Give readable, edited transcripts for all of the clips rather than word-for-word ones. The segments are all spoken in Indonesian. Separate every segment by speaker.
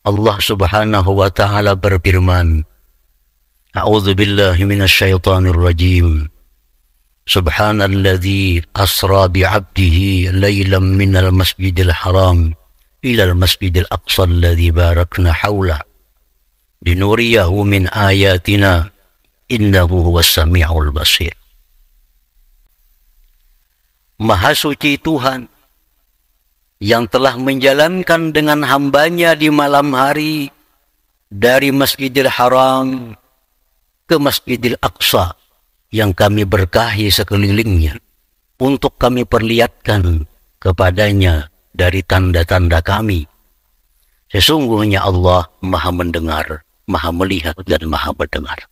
Speaker 1: Allah Subhanahu wa taala berfirman, A'udzu billahi minasyaitonir rajim. Subhanalladzi asra bi'abdihi lailan minal masjidil haram ilal masjidil aqsa alladzi barakna haulah linuriyahu min ayatina innahu huwas samiul basir. Maha suci Tuhan yang telah menjalankan dengan hambanya di malam hari dari Masjidil Haram ke Masjidil Aqsa yang kami berkahi sekelilingnya untuk kami perlihatkan kepadanya dari tanda-tanda kami. Sesungguhnya Allah Maha mendengar, Maha melihat, dan Maha mendengar.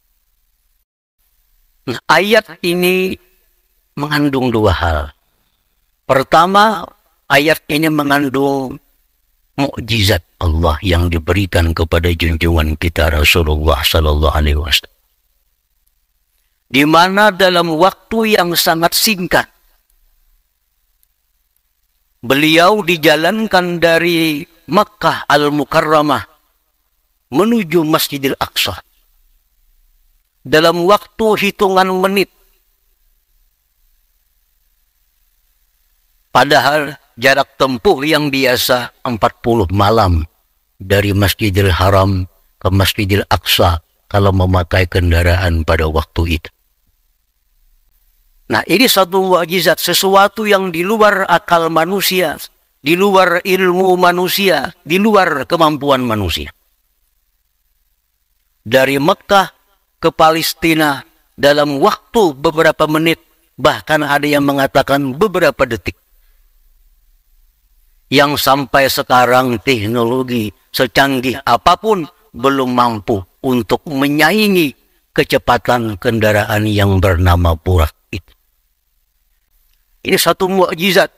Speaker 1: Nah, ayat ini mengandung dua hal. Pertama, ayat ini mengandung mukjizat Allah yang diberikan kepada junjungan kita Rasulullah Sallallahu Alaihi Wasallam, di mana dalam waktu yang sangat singkat beliau dijalankan dari Makkah Al-Mukarramah menuju Masjidil Aqsa dalam waktu hitungan menit. Padahal jarak tempuh yang biasa 40 malam dari Masjidil Haram ke Masjidil Aqsa kalau memakai kendaraan pada waktu itu. Nah, ini satu mukjizat, sesuatu yang di luar akal manusia, di luar ilmu manusia, di luar kemampuan manusia. Dari Mekah ke Palestina dalam waktu beberapa menit, bahkan ada yang mengatakan beberapa detik. Yang sampai sekarang teknologi secanggih apapun belum mampu untuk menyaingi kecepatan kendaraan yang bernama Burak itu. Ini satu mukjizat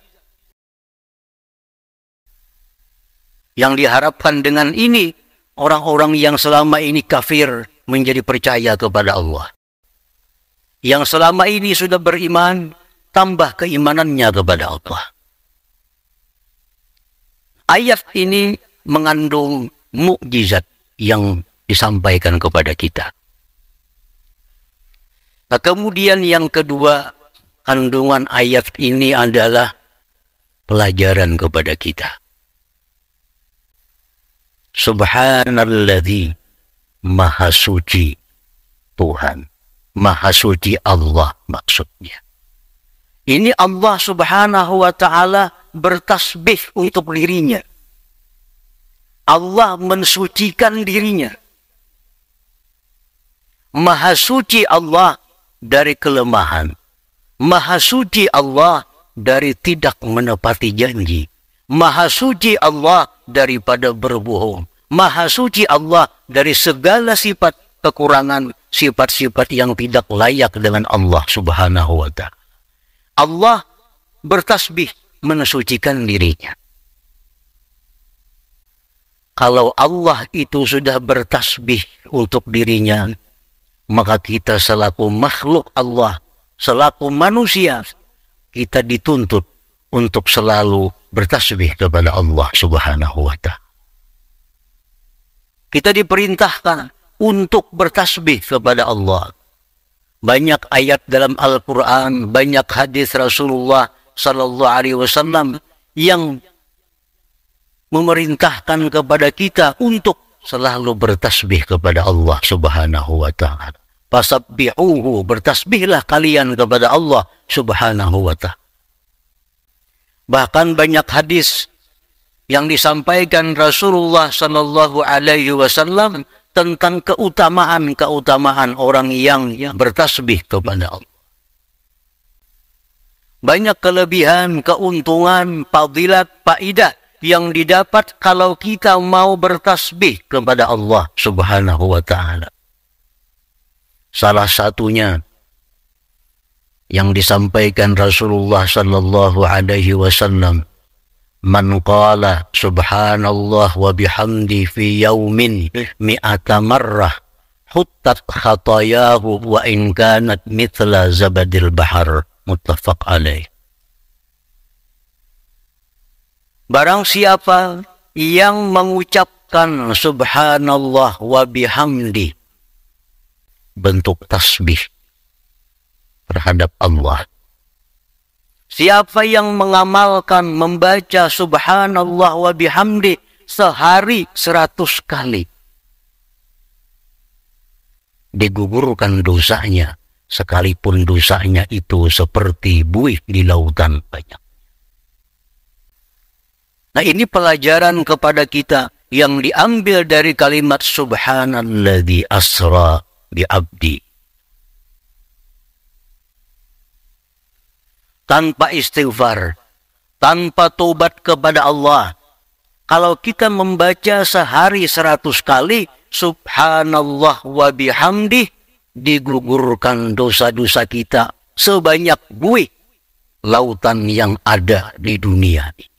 Speaker 1: yang diharapkan dengan ini orang-orang yang selama ini kafir menjadi percaya kepada Allah. Yang selama ini sudah beriman, tambah keimanannya kepada Allah. Ayat ini mengandung mukjizat yang disampaikan kepada kita. Nah, kemudian yang kedua, kandungan ayat ini adalah pelajaran kepada kita. Subhanalladzi, Maha Suci Tuhan, Maha Suci Allah maksudnya. Ini Allah Subhanahu wa ta'ala bertasbih untuk dirinya. Allah mensucikan dirinya. Maha suci Allah dari kelemahan. Maha suci Allah dari tidak menepati janji. Maha suci Allah daripada berbohong. Maha suci Allah dari segala sifat kekurangan, sifat-sifat yang tidak layak dengan Allah Subhanahu wa ta'ala. Allah bertasbih mensucikan dirinya. Kalau Allah itu sudah bertasbih untuk dirinya, maka kita selaku makhluk Allah, selaku manusia, kita dituntut untuk selalu bertasbih kepada Allah Subhanahu wa ta'ala. Kita diperintahkan untuk bertasbih kepada Allah. Banyak ayat dalam Al-Quran, banyak hadis Rasulullah Sallallahu Alaihi Wasallam yang memerintahkan kepada kita untuk selalu bertasbih kepada Allah Subhanahu wa ta'ala. Fasabbihuhu, bertasbihlah kalian kepada Allah Subhanahu wa ta'ala. Bahkan banyak hadis yang disampaikan Rasulullah Sallallahu Alaihi Wasallam tentang keutamaan orang yang bertasbih kepada Allah. Banyak kelebihan, keuntungan, fadilat, faidah yang didapat kalau kita mau bertasbih kepada Allah Subhanahu wa ta'ala. Salah satunya yang disampaikan Rasulullah Sallallahu Alaihi Wasallam, man qala subhanallah wa bihamdi fi yaumin mi'ata marrah huttat khatayahu wa in kanat mithla zabadil bahar. Muttafaq alaih. Barang siapa yang mengucapkan mengucapkan subhanallah wa bihamdi, bentuk tasbih terhadap Allah. Siapa yang mengamalkan membaca subhanallah wa bihamdi sehari 100 kali, digugurkan dosanya, sekalipun dosanya itu seperti buih di lautan banyak. Nah, ini pelajaran kepada kita yang diambil dari kalimat subhanalladzi asra bi abdi. Tanpa istighfar, tanpa tobat kepada Allah, kalau kita membaca sehari 100 kali subhanallah wa bihamdih, digugurkan dosa-dosa kita sebanyak buih lautan yang ada di dunia ini.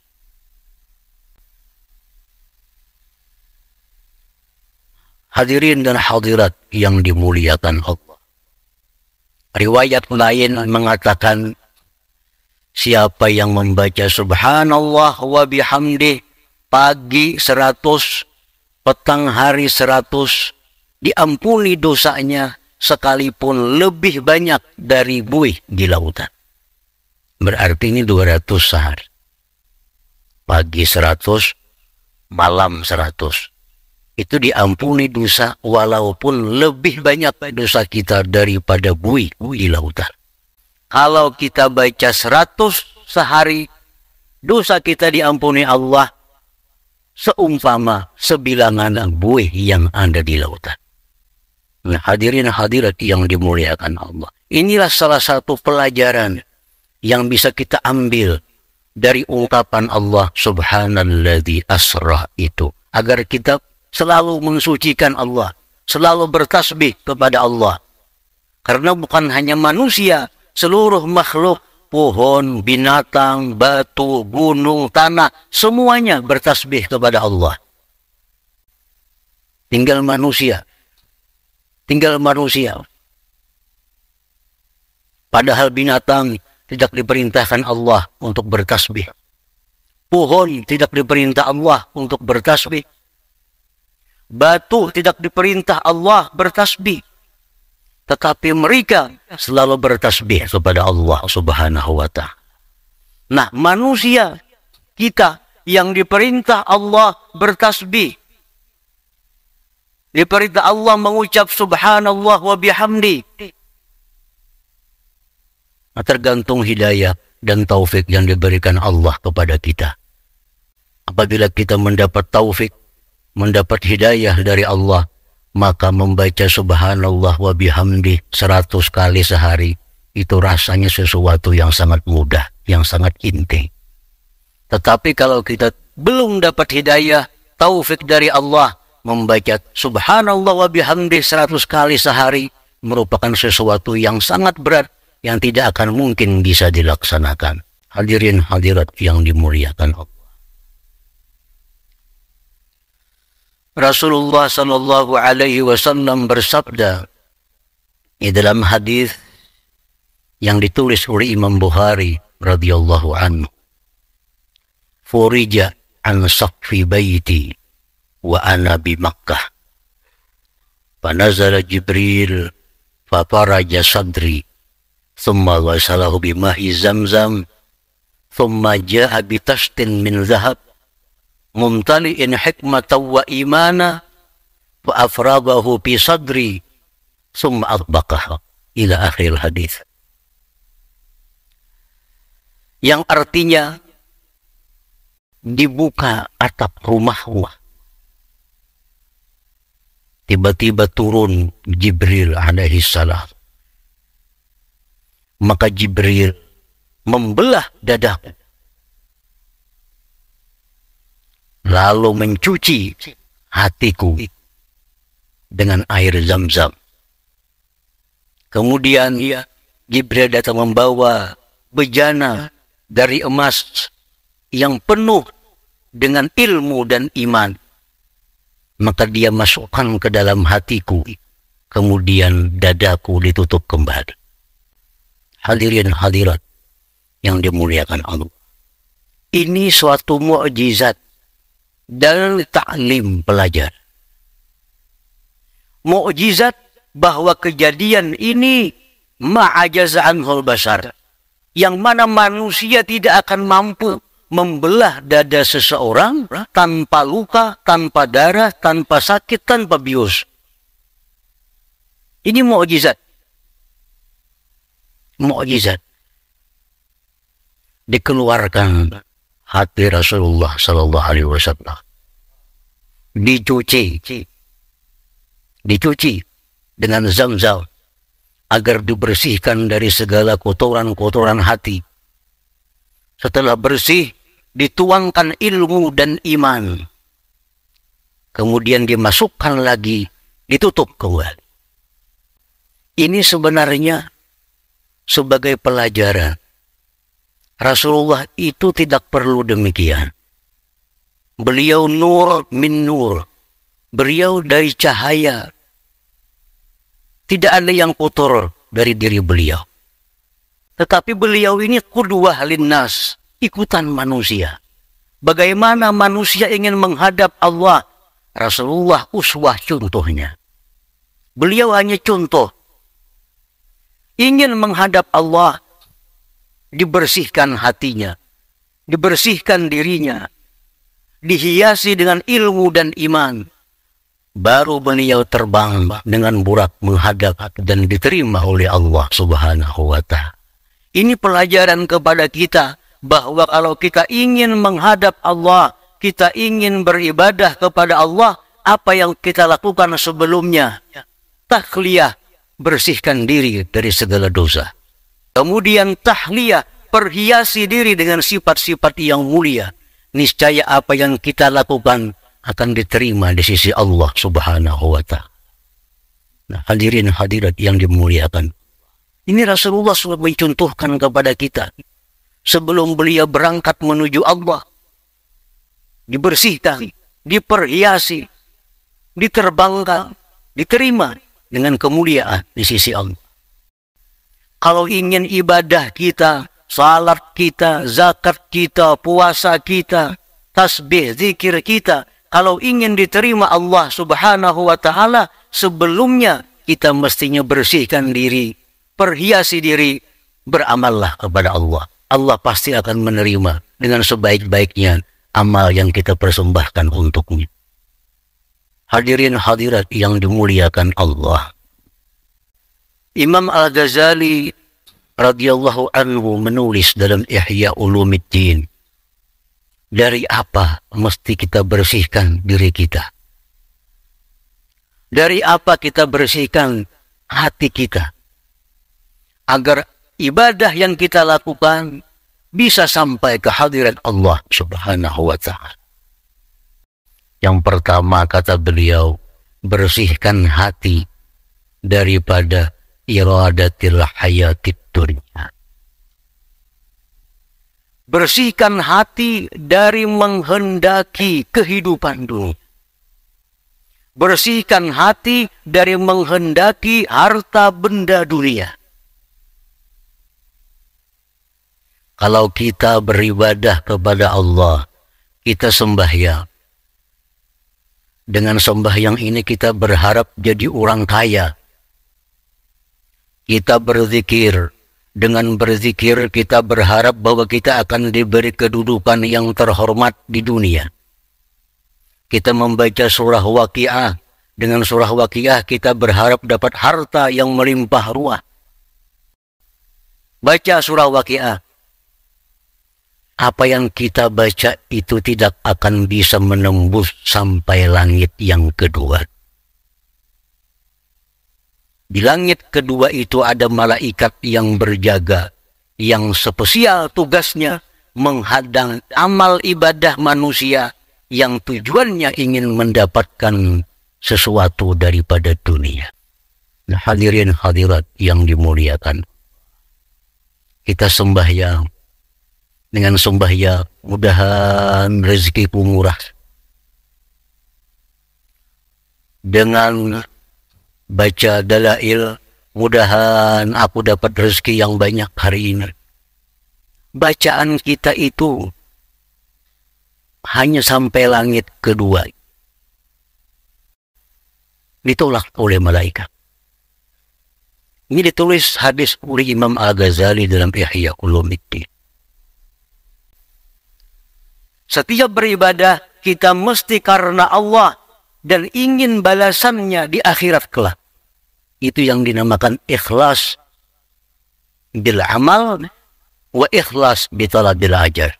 Speaker 1: Hadirin dan hadirat yang dimuliakan Allah. Riwayat lain mengatakan, siapa yang membaca subhanallah wa bihamdih pagi 100, petang hari 100, diampuni dosanya sekalipun lebih banyak dari buih di lautan. Berarti ini 200 sehari. Pagi 100, malam 100. Itu diampuni dosa walaupun lebih banyak dosa kita daripada buih di lautan. Kalau kita baca 100 sehari, dosa kita diampuni Allah seumpama sebilangan buih yang ada di lautan. Nah, hadirin hadirat yang dimuliakan Allah. Inilah salah satu pelajaran yang bisa kita ambil dari ungkapan Allah subhanalladzi asra itu. Agar kita selalu mensucikan Allah, selalu bertasbih kepada Allah. Karena bukan hanya manusia, seluruh makhluk, pohon, binatang, batu, gunung, tanah, semuanya bertasbih kepada Allah. Tinggal manusia. Padahal binatang tidak diperintahkan Allah untuk bertasbih. Pohon tidak diperintah Allah untuk bertasbih. Batu tidak diperintah Allah bertasbih. Tetapi mereka selalu bertasbih kepada Allah subhanahu wa ta'ala. Nah, manusia kita yang diperintah Allah bertasbih, diperintah Allah mengucap subhanallah wa bihamdi. Nah, tergantung hidayah dan taufik yang diberikan Allah kepada kita. Apabila kita mendapat taufik, mendapat hidayah dari Allah, maka membaca subhanallah wa bihamdi 100 kali sehari, itu rasanya sesuatu yang sangat mudah, yang sangat inti. Tetapi kalau kita belum dapat hidayah, taufik dari Allah, membaca subhanallah wa bihamdi 100 kali sehari merupakan sesuatu yang sangat berat, yang tidak akan mungkin bisa dilaksanakan. Hadirin hadirat yang dimuliakan Allah. Rasulullah sallallahu alaihi wasallam bersabda di dalam hadis yang ditulis oleh Imam Bukhari radhiyallahu anhu, "Furija an saqfi baiti wa ana bi Makkah. Fanazala Jibril fafaraja sadri, thumma ghasalahu bima'i Zamzam, thumma ja'a bitashtin min zahab mumtali'in hikmatan wa imana fa afradahu fi sadri thumma atbaqaha," ila akhir hadis. Yang artinya dibuka atap rumahmu, tiba-tiba turun Jibril alaihi salam. Maka Jibril membelah dadaku, lalu mencuci hatiku dengan air Zam-Zam. Kemudian Jibril datang membawa bejana dari emas yang penuh dengan ilmu dan iman. Maka dia masukkan ke dalam hatiku, kemudian dadaku ditutup kembali. Hadirin hadirat yang dimuliakan Allah. Ini suatu mukjizat dan ta'lim pelajar. Mukjizat bahwa kejadian ini ma'ajaza anhul basar, yang mana manusia tidak akan mampu membelah dada seseorang tanpa luka, tanpa darah, tanpa sakit, tanpa bius. Ini mukjizat. Mukjizat. Dikeluarkan hati Rasulullah sallallahu alaihi wasallam. Dicuci dengan Zam-Zam agar dibersihkan dari segala kotoran-kotoran hati. Setelah bersih, dituangkan ilmu dan iman. Kemudian dimasukkan lagi, ditutup kembali. Ini sebenarnya sebagai pelajaran. Rasulullah itu tidak perlu demikian. Beliau nur min nur. Beliau dari cahaya. Tidak ada yang kotor dari diri beliau. Tetapi beliau ini qudwah linnas, ikutan manusia. Bagaimana manusia ingin menghadap Allah, Rasulullah uswah contohnya. Beliau hanya contoh. Ingin menghadap Allah, dibersihkan hatinya, dibersihkan dirinya, dihiasi dengan ilmu dan iman. Baru beliau terbang dengan burak menghadap dan diterima oleh Allah Subhanahu wa Ta'ala. Ini pelajaran kepada kita bahwa kalau kita ingin menghadap Allah, kita ingin beribadah kepada Allah, apa yang kita lakukan sebelumnya? Takhliyah, bersihkan diri dari segala dosa. Kemudian tahliyah, perhiasi diri dengan sifat-sifat yang mulia. Niscaya apa yang kita lakukan akan diterima di sisi Allah Subhanahu wa Ta'ala. Nah, hadirin hadirat yang dimuliakan. Ini Rasulullah sudah mencontohkan kepada kita. Sebelum beliau berangkat menuju Allah, dibersihkan, diperhiasi, diterbangkan, diterima dengan kemuliaan di sisi Allah. Kalau ingin ibadah kita, salat kita, zakat kita, puasa kita, tasbih, zikir kita, kalau ingin diterima Allah Subhanahu wa Ta'ala, sebelumnya kita mestinya bersihkan diri, perhiasi diri, beramallah kepada Allah. Allah pasti akan menerima dengan sebaik-baiknya amal yang kita persembahkan untuknya. Hadirin hadirat yang dimuliakan Allah. Imam Al-Ghazali radhiyallahu anhu menulis dalam Ihya Ulumiddin, dari apa mesti kita bersihkan diri kita? Dari apa kita bersihkan hati kita? Agar ibadah yang kita lakukan bisa sampai ke hadirat Allah Subhanahu wa Ta'ala. Yang pertama kata beliau, bersihkan hati daripada iradatil hayatid dunya. Bersihkan hati dari menghendaki kehidupan dunia. Bersihkan hati dari menghendaki harta benda dunia. Kalau kita beribadah kepada Allah, kita sembahyang. Dengan sembahyang ini kita berharap jadi orang kaya. Kita berzikir. Dengan berzikir kita berharap bahwa kita akan diberi kedudukan yang terhormat di dunia. Kita membaca surah Waqiah. Dengan surah Waqiah kita berharap dapat harta yang melimpah ruah. Baca surah Waqiah. Apa yang kita baca itu tidak akan bisa menembus sampai langit yang kedua. Di langit kedua itu ada malaikat yang berjaga, yang spesial tugasnya menghadang amal ibadah manusia yang tujuannya ingin mendapatkan sesuatu daripada dunia. Nah, hadirin hadirat yang dimuliakan, kita sembahyang. Dengan sembahyang, mudahan rezekiku murah. Dengan baca dalail, mudahan aku dapat rezeki yang banyak hari ini. Bacaan kita itu hanya sampai langit kedua. Ditolak oleh malaikat. Ini ditulis hadis oleh Imam Al-Ghazali dalam Ihya Ulumuddin. Setiap beribadah kita mesti karena Allah dan ingin balasannya di akhirat kelak. Itu yang dinamakan ikhlas bil amal wa ikhlas bi talabil ajar.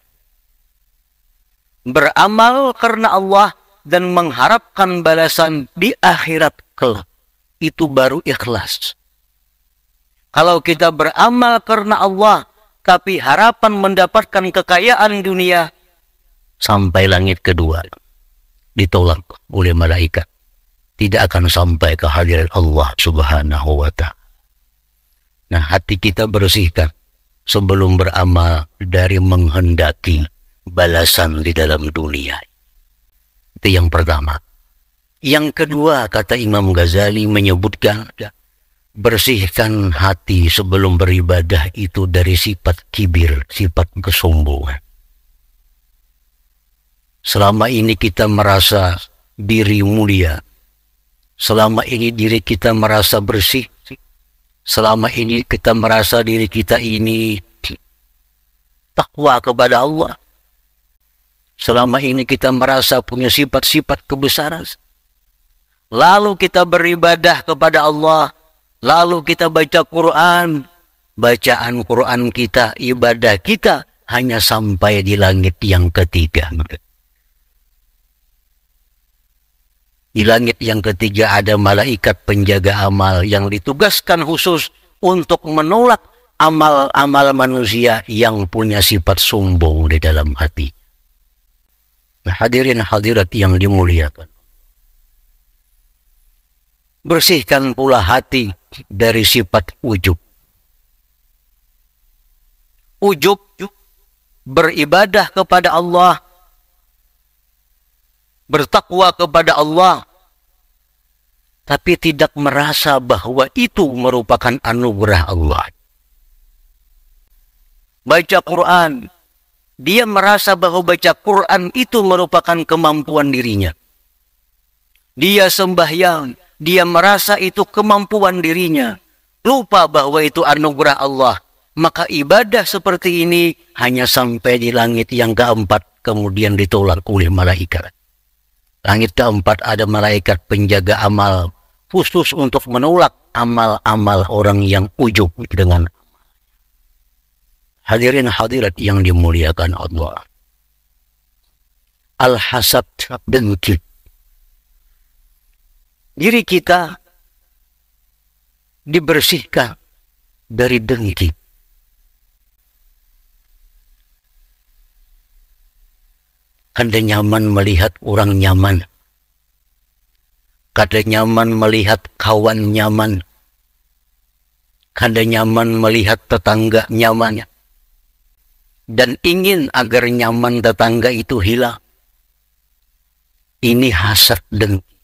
Speaker 1: Beramal karena Allah dan mengharapkan balasan di akhirat kelak. Itu baru ikhlas. Kalau kita beramal karena Allah, tapi harapan mendapatkan kekayaan dunia, sampai langit kedua, ditolak oleh malaikat. Tidak akan sampai ke hadirat Allah subhanahu wa ta'ala. Nah, hati kita bersihkan sebelum beramal dari menghendaki balasan di dalam dunia. Itu yang pertama. Yang kedua, kata Imam Ghazali menyebutkan, bersihkan hati sebelum beribadah itu dari sifat kibir, sifat kesombongan. Selama ini kita merasa diri mulia, selama ini diri kita merasa bersih, selama ini kita merasa diri kita ini takwa kepada Allah, selama ini kita merasa punya sifat-sifat kebesaran. Lalu kita beribadah kepada Allah, lalu kita baca Quran. Bacaan Quran kita, ibadah kita hanya sampai di langit yang ketiga. Di langit yang ketiga ada malaikat penjaga amal yang ditugaskan khusus untuk menolak amal-amal manusia yang punya sifat sombong di dalam hati. Nah, hadirin hadirat yang dimuliakan, bersihkan pula hati dari sifat ujub. Ujub beribadah kepada Allah, bertakwa kepada Allah, tapi tidak merasa bahwa itu merupakan anugerah Allah. Baca Quran, dia merasa bahwa baca Quran itu merupakan kemampuan dirinya. Dia sembahyang, dia merasa itu kemampuan dirinya. Lupa bahwa itu anugerah Allah. Maka ibadah seperti ini hanya sampai di langit yang keempat, kemudian ditolak oleh malaikat. Langit keempat ada malaikat penjaga amal, khusus untuk menolak amal-amal orang yang ujub dengan hadirin hadirat yang dimuliakan Allah. Al-hasad, dengki. Diri kita dibersihkan dari dengki. Anda nyaman melihat orang nyaman. Anda nyaman melihat kawan nyaman. Anda nyaman melihat tetangga nyaman. Dan ingin agar nyaman tetangga itu hilang. Ini hasad dengki.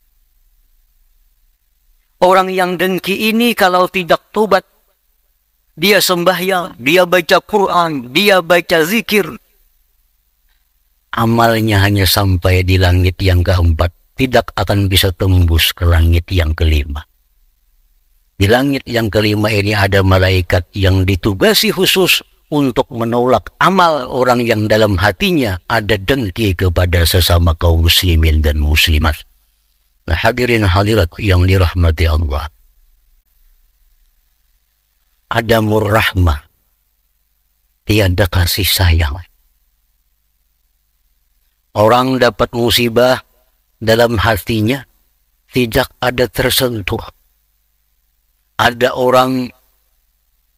Speaker 1: Orang yang dengki ini kalau tidak tobat, dia sembahyang, dia baca Quran, dia baca zikir, amalnya hanya sampai di langit yang keempat, tidak akan bisa tembus ke langit yang kelima. Di langit yang kelima ini ada malaikat yang ditugasi khusus untuk menolak amal orang yang dalam hatinya ada dengki kepada sesama kaum muslimin dan muslimat. Nah, hadirin hadirat yang dirahmati Allah, ada murrahmah, tiada kasih sayang. Orang dapat musibah, dalam hatinya tidak ada tersentuh. Ada orang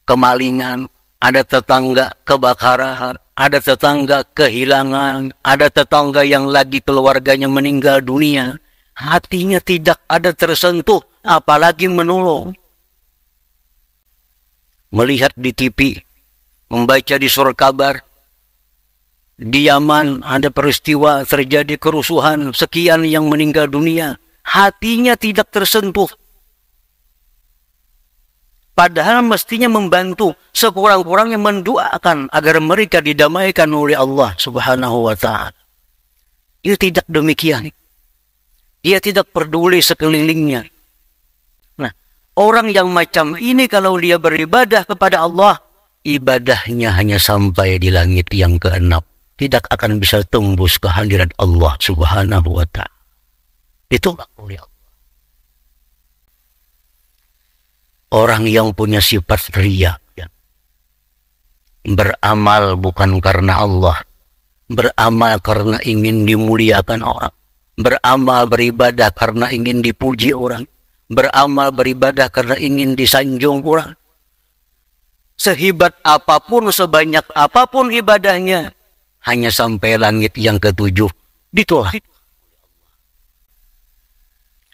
Speaker 1: kemalingan, ada tetangga kebakaran, ada tetangga kehilangan, ada tetangga yang lagi keluarganya meninggal dunia. Hatinya tidak ada tersentuh, apalagi menolong. Melihat di TV, membaca di surat kabar, di Yaman ada peristiwa terjadi kerusuhan, sekian yang meninggal dunia. Hatinya tidak tersentuh. Padahal mestinya membantu, sekurang-kurangnya mendoakan agar mereka didamaikan oleh Allah subhanahu wa ta'ala. Dia tidak demikian. Dia tidak peduli sekelilingnya. Nah, orang yang macam ini kalau dia beribadah kepada Allah, ibadahnya hanya sampai di langit yang keenam. Tidak akan bisa tembus kehadirat Allah Subhanahu wa ta'ala. Itulah oleh Allah. Orang yang punya sifat riya, ya. Beramal bukan karena Allah. Beramal karena ingin dimuliakan orang. Beramal beribadah karena ingin dipuji orang. Beramal beribadah karena ingin disanjung orang. Sehebat apapun, sebanyak apapun ibadahnya, hanya sampai langit yang ketujuh ditolak.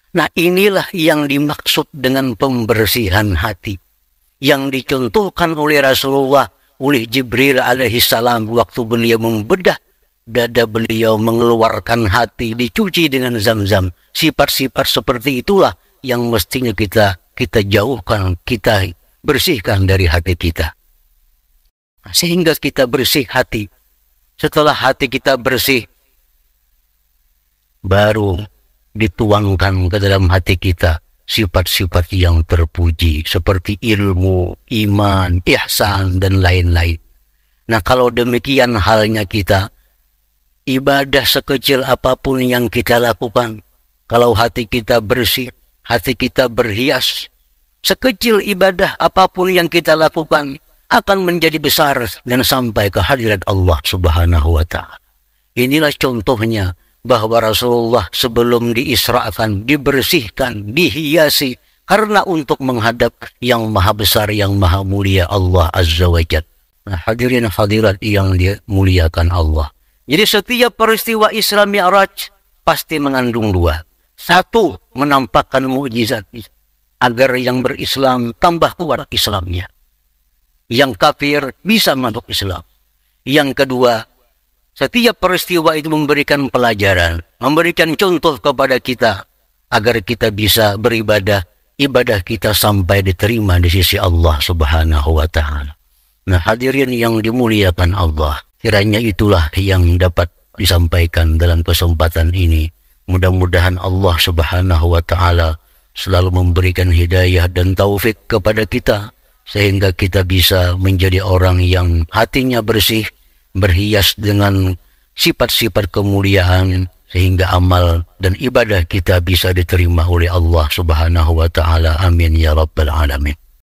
Speaker 1: Nah, inilah yang dimaksud dengan pembersihan hati yang dicontohkan oleh Rasulullah, oleh Jibril alaihissalam waktu beliau membedah dada beliau, mengeluarkan hati, dicuci dengan zam-zam. Sifat-sifat seperti itulah yang mestinya kita jauhkan, kita bersihkan dari hati kita. Sehingga kita bersih hati. Setelah hati kita bersih, baru dituangkan ke dalam hati kita sifat-sifat yang terpuji seperti ilmu, iman, ihsan, dan lain-lain. Nah, kalau demikian halnya kita, ibadah sekecil apapun yang kita lakukan, kalau hati kita bersih, hati kita berhias, sekecil ibadah apapun yang kita lakukan akan menjadi besar dan sampai ke hadirat Allah Subhanahu wa ta'ala. Inilah contohnya bahwa Rasulullah sebelum diisrakan, dibersihkan, dihiasi karena untuk menghadap yang maha besar, yang maha mulia, Allah Azza wa Jalla. Nah, hadirin hadirat yang dimuliakan Allah. Jadi setiap peristiwa Isra Mi'raj pasti mengandung dua. Satu, menampakkan mukjizat agar yang berislam tambah kuat Islamnya. Yang kafir bisa masuk Islam. Yang kedua, setiap peristiwa itu memberikan pelajaran, memberikan contoh kepada kita agar kita bisa beribadah, ibadah kita sampai diterima di sisi Allah Subhanahu wa ta'ala. Nah, hadirin yang dimuliakan Allah, kiranya itulah yang dapat disampaikan dalam kesempatan ini. Mudah-mudahan Allah Subhanahu wa ta'ala selalu memberikan hidayah dan taufik kepada kita, sehingga kita bisa menjadi orang yang hatinya bersih, berhias dengan sifat-sifat kemuliaan, sehingga amal dan ibadah kita bisa diterima oleh Allah Subhanahu wa ta'ala. Amin ya rabbal alamin.